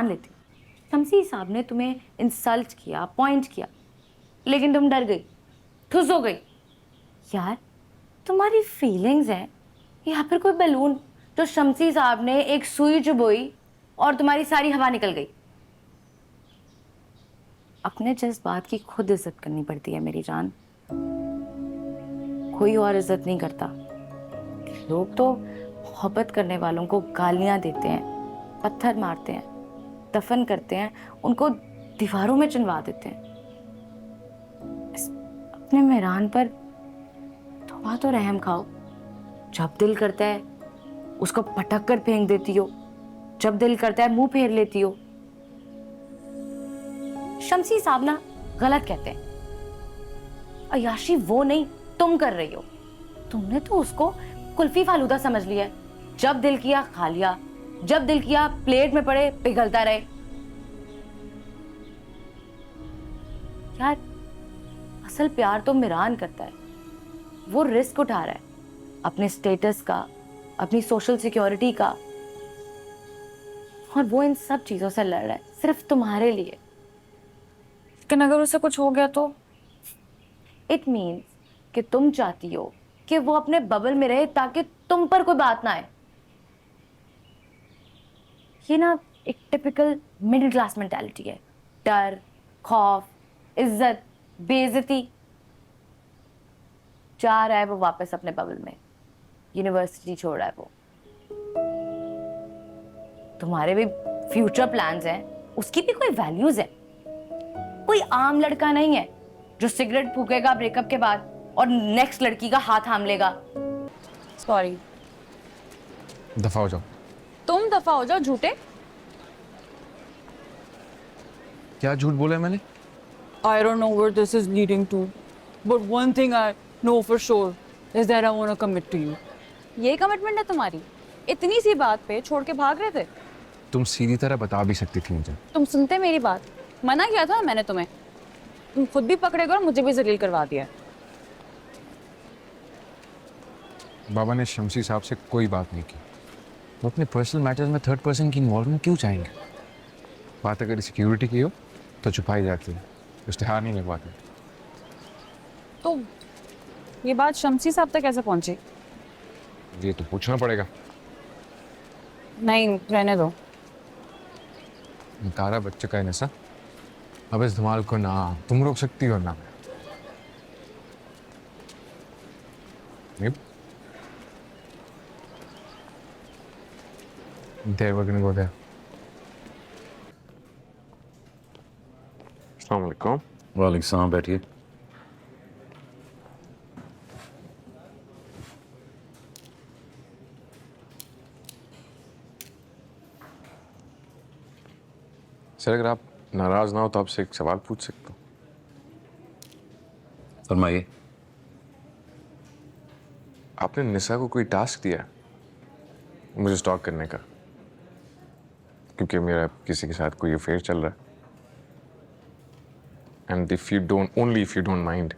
मान लेती हूँ, शमसी साहब ने तुम्हें इंसल्ट किया, पॉइंट किया, लेकिन तुम डर गई, ठुस हो गई। यार तुम्हारी फीलिंग्स हैं या फिर कोई बैलून जो शमसी साहब ने एक सुई चुभोई और तुम्हारी सारी हवा निकल गई। अपने जज्बात की खुद इज्जत करनी पड़ती है मेरी जान, कोई और इज्जत नहीं करता। लोग तो मोहब्बत करने वालों को गालियां देते हैं, पत्थर मारते हैं, दफन करते हैं, उनको दीवारों में चिनवा देते हैं। अपने मेहरान पर थोड़ा तो रहम खाओ। जब दिल करता है उसको पटक कर फेंक देती हो, जब दिल करता है मुंह फेर लेती हो। शमसी साहब ना गलत कहते हैं, अयाशी वो नहीं तुम कर रही हो। तुमने तो उसको कुल्फी फालूदा समझ लिया है, जब दिल किया खा लिया, जब दिल किया प्लेट में पड़े पिघलता रहे। यार असल प्यार तो मिरान करता है, वो रिस्क उठा रहा है अपने स्टेटस का, अपनी सोशल सिक्योरिटी का, और वो इन सब चीजों से लड़ रहा है सिर्फ तुम्हारे लिए। लेकिन अगर उसे कुछ हो गया तो इट मीन्स कि तुम चाहती हो कि वो अपने बबल में रहे ताकि तुम पर कोई बात ना आए। ये ना एक टिपिकल मिडिल क्लास मेंटालिटी है, डर, खौफ, इज्जत, बेइज्जती। जा रहा है वो वापस अपने बबल में, यूनिवर्सिटी छोड़ रहा है वो। तुम्हारे भी फ्यूचर प्लान्स हैं, उसकी भी कोई वैल्यूज है। कोई आम लड़का नहीं है जो सिगरेट फूकेगा ब्रेकअप के बाद और नेक्स्ट लड़की का हाथ थाम लेगा। सॉरी। दफा हो जाओ। तुम दफा हो जाओ झूठे। क्या झूठ बोला है मैंने? I don't know where this is leading to, but one thing I know for sure is that I want to commit to you. ये कमिटमेंट है तुम्हारी? इतनी सी बात पे छोड़ के भाग रहे थे? तुम सीधी तरह बता भी सकती थी मुझे। तुम सुनते मेरी बात? मना किया था मैंने तुम्हें, तुम खुद भी पकड़े गए और मुझे भी जलील करवा दिया। बाबा ने शमसी साहब से कोई बात नहीं की। वो अपने पर्सनल मैटर्स में थर्ड पर्सन की इन्वॉल्वमेंट क्यों चाहेंगे? बात अगर सिक्योरिटी की हो तो छुपाई जाती है, इश्तिहार नहीं लगवाते। तो ये बात शमसी साहब तक कैसे पहुंची? ये तो पूछना पड़ेगा। नहीं रहने दो। तारा बच्चे का है नशा, अब इस धमाल को ना तुम रोक सकती हो ना मैं। There we're gonna go there. अस्सलाम वालेकुम। वालेकुम सलाम, बैठिए। सर अगर आप नाराज ना हो तो आपसे एक सवाल पूछ सकता हूँ? फरमाइए। आपने निसा को कोई टास्क दिया है मुझे स्टॉक करने का? क्योंकि मेरा किसी के साथ कोई अफेयर चल रहा है। And if you don't, only if you don't mind,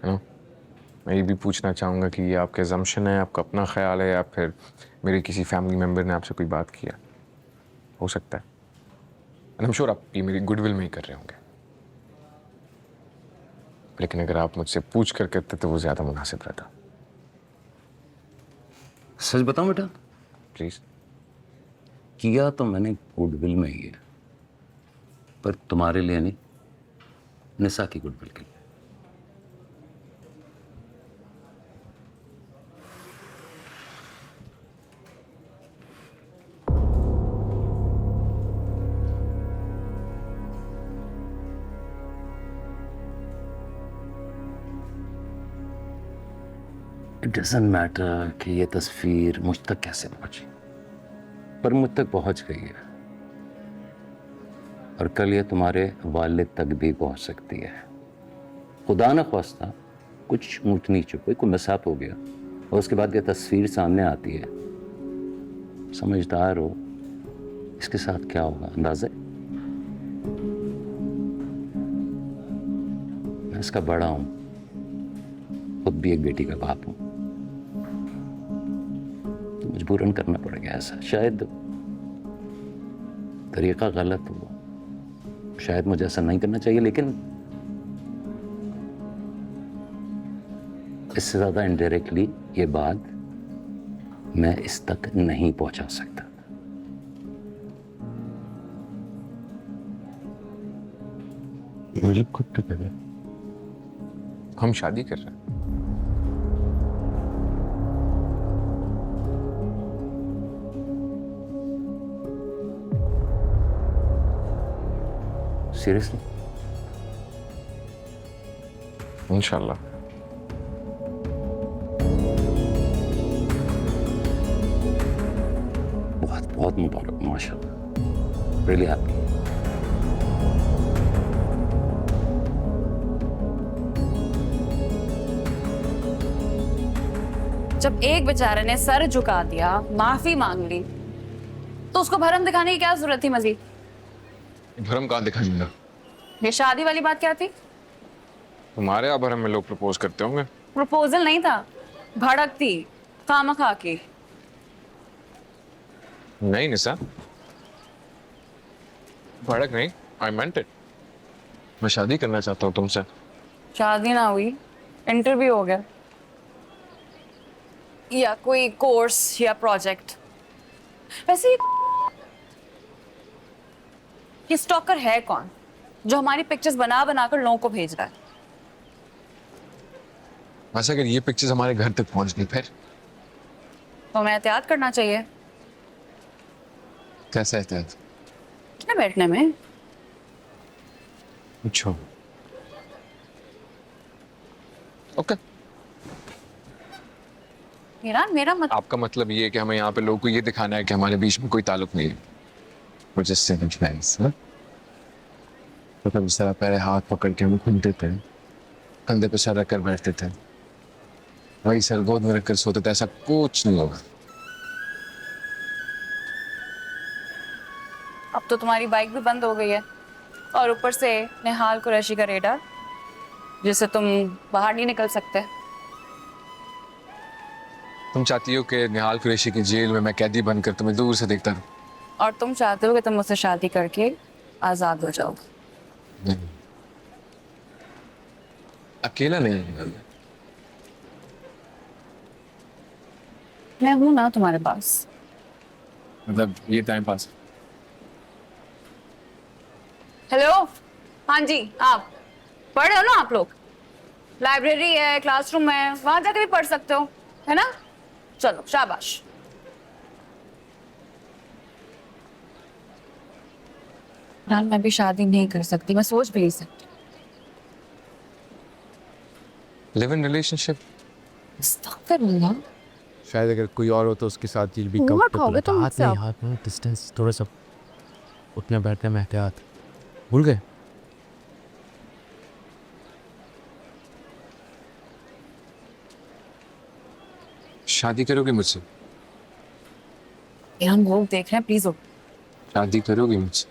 है ना, मैं ये भी पूछना चाहूँगा कि ये आपका अजम्पशन है, आपका अपना ख्याल है, या फिर मेरे किसी फैमिली मेम्बर ने आपसे कोई बात किया? हो सकता है, एंड आई एम श्योर आप ये मेरी गुडविल में ही कर रहे होंगे, लेकिन अगर आप मुझसे पूछ कर करते तो वो ज़्यादा मुनासिब रहता। सच बताऊं बेटा, प्लीज़। किया तो मैंने गुडविल में ही है, पर तुम्हारे लिए नहीं, निसा की गुडविल के लिए। इट डजंट मैटर कि ये तस्वीर मुझ तक कैसे पहुंची, पर मुझ तक पहुंच गई है, और कल ये तुम्हारे वालिद तक भी पहुंच सकती है। खुदा न ख्वास्ता कुछ ऊंच नीच हुई, कोई मिसहैप हो गया और उसके बाद ये तस्वीर सामने आती है, समझदार हो इसके साथ क्या होगा अंदाज़ा? मैं इसका बड़ा हूं, खुद भी एक बेटी का बाप हूं, तो मजबूरन करना पड़ गया ऐसा। शायद तरीका गलत हुआ, शायद मुझे ऐसा नहीं करना चाहिए, लेकिन इससे ज़्यादा इनडायरेक्टली ये बात मैं इस तक नहीं पहुंचा सकता। मुझे खुद तो पता है हम शादी कर रहे हैं। सीरियसली? इंशाल्लाह। बहुत बहुत मुबारक, माशाल्लाह, रियली हैप्पी। जब एक बेचारे ने सर झुका दिया, माफी मांग ली, तो उसको भरम दिखाने की क्या जरूरत थी मजीद? भरम कहाँ दिखाएंगे? ये शादी वाली बात क्या थी? तुम्हारे यहाँ भरम में लोग प्रपोज करते होंगे। प्रपोजल नहीं था, भड़क थी, खामखा की। नहीं निशा, भड़क नहीं, आई मेंट इट। मैं शादी करना चाहता हूँ तुमसे। शादी ना हुई, इंटरव्यू हो गया, या कोई कोर्स या प्रोजेक्ट। वैसे ये स्टॉकर है कौन जो हमारी पिक्चर्स बना बना कर लोगों को भेज रहा है? वैसे अगर ये पिक्चर्स हमारे घर तक पहुंच गई फिर तो हमें एहतियात करना चाहिए। कैसे एहतियात? क्या बैठने में? अच्छा, ओके। मेरा मत। आपका मतलब ये है कि हमें यहाँ पे लोगों को ये दिखाना है कि हमारे बीच में कोई ताल्लुक नहीं है। वो जस्ट नाइस, हाँ? मतलब इस तरह पहले हाथ पकड़ के हम घूमते थे, कंधे पे सर रखकर बैठते थे, वही सर गोद में रखकर सोते थे, ऐसा कुछ नहीं होगा। अब तो तुम्हारी बाइक भी बंद हो गई है, और ऊपर से निहाल कुरैशी का रेडर, जिससे तुम बाहर नहीं निकल सकते। तुम चाहती हो कि निहाल कुरैशी की जेल में मैं कैदी बनकर तुम्हें दूर से देखता रहूं? और तुम चाहते हो कि तुम मुझसे शादी करके आजाद हो जाओ। नहीं, अकेला नहीं है। मैं हूं ना तुम्हारे पास। मतलब ये टाइम पास। हेलो, हाँ जी, आप पढ़ रहे हो ना? आप लोग, लाइब्रेरी है, क्लासरूम है, वहां जाके भी पढ़ सकते हो, है ना? चलो, शाबाश। यार मैं भी शादी नहीं कर सकती, मैं सोच भी नहीं सकती। Live in relationship. अस्तगफिरुल्लाह। शायद अगर कोई और हो तो उसके साथ ये भी मुंह खाओगे कंफर्टेबल तुम हाथ मुझसे नहीं, अब? हाथ में डिस्टेंस थोड़ा सा, उठने बैठने में एहतियात। भूल गए? शादी करोगी मुझसे? यार हम लोग देख रहे हैं, प्लीज। शादी करोगी मुझसे?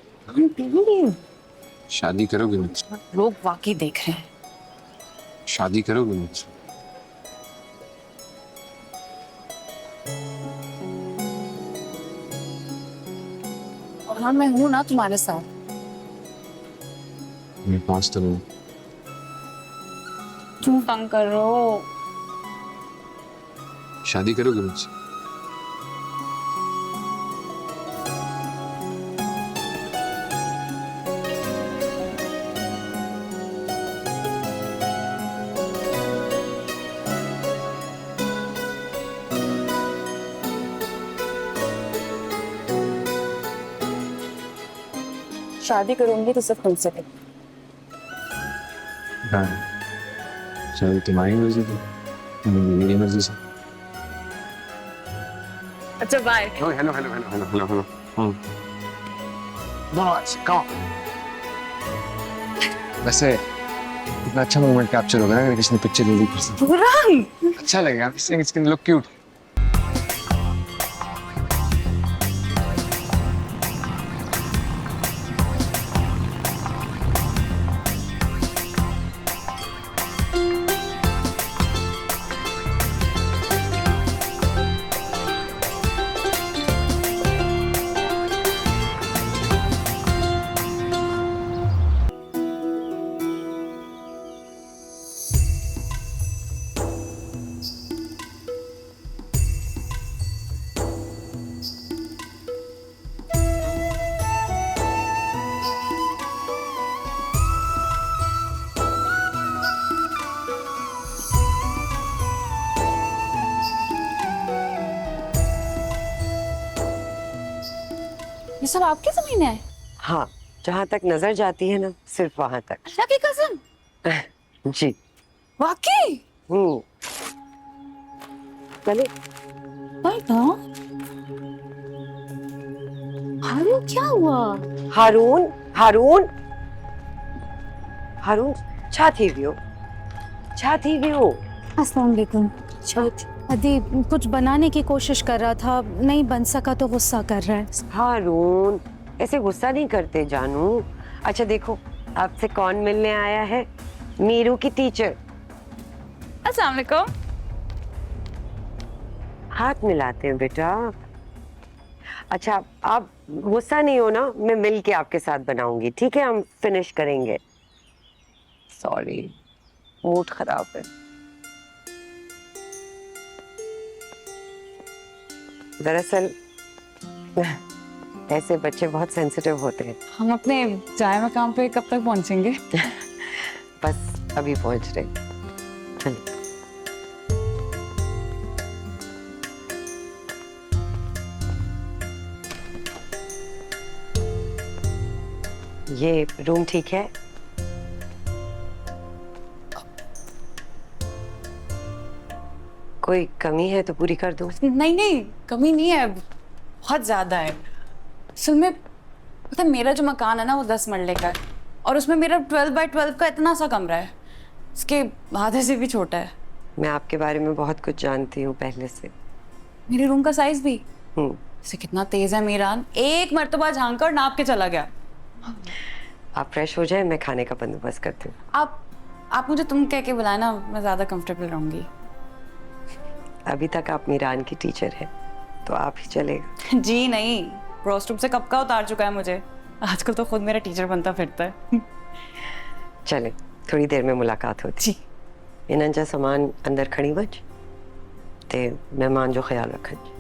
शादी करोगी मुझसे? लोग वाकई देख रहे हैं। शादी करोगी मुझसे? और हाँ, मैं हूं ना तुम्हारे साथ। मैं पास तो नहीं। क्यों तंग कर रहे हो? शादी करोगी मुझसे? शादी करूंगी तो सिर्फ तुमसे। हाँ, शादी तुम्हारी मर्जी थी, मेरी मर्जी से। अच्छा, bye. Hello hello hello hello hello hello. वैसे इतना अच्छा मोमेंट कैप्चर होगा ना अगर किसी ने पिक्चर ले ली फिर से। अच्छा लगेगा। It's can look cute. ये सब आपकी जमीन है? हाँ, जहाँ तक नजर जाती है ना, सिर्फ वहां तक। अल्लाह की कसम, जी। वाकई? चले। हारून क्या हुआ? हारून, हारून, हारून, छा थी वियो, छा थी वियो। अस्सलाम वालेकुम। अदी कुछ बनाने की कोशिश कर रहा था, नहीं बन सका तो गुस्सा कर रहा है। हारून, ऐसे गुस्सा नहीं करते जानू। अच्छा देखो, आपसे कौन मिलने आया है? मीरू की टीचर। अस्सलाम वालेकुम। हाथ मिलाते हैं बेटा। अच्छा, आप गुस्सा नहीं हो ना, मैं मिल के आपके साथ बनाऊंगी, ठीक है? हम फिनिश करेंगे। सॉरी, मूड खराब है। दरअसल ऐसे बच्चे बहुत सेंसिटिव होते हैं। हम अपने चाय मकाम पे कब तक पहुंचेंगे? बस अभी पहुंच रहे। चलिए। ये रूम ठीक है? कोई कमी है तो पूरी कर दूं। नहीं नहीं, कमी नहीं है, बहुत ज्यादा है। असल में पता है, मेरा जो मकान है ना वो 10 मरले का है और उसमें मेरा 12 बाय 12 का इतना सा कमरा है, इसके आधे से भी छोटा है। मैं आपके बारे में बहुत कुछ जानती हूँ पहले से। मेरे रूम का साइज भी हम्म, इसे कितना तेज है मीरान, एक मर्तबा झांक कर नाप के चला गया। आप फ्रेश हो जाए, मैं खाने का बंदोबस्त करती हूँ। आप मुझे तुम कह के बुलाए ना, मैं ज्यादा कंफर्टेबल रहूंगी। अभी तक आप मीरान की टीचर हैं, तो आप ही चलेगा। जी नहीं, रोस्ट रूम से कब का उतार चुका है मुझे, आजकल तो खुद मेरा टीचर बनता फिरता है। चले, थोड़ी देर में मुलाकात होती। जी। इन्हनि जा सामान अंदर खणी वञ ते मेहमान जो ख्याल रखनि।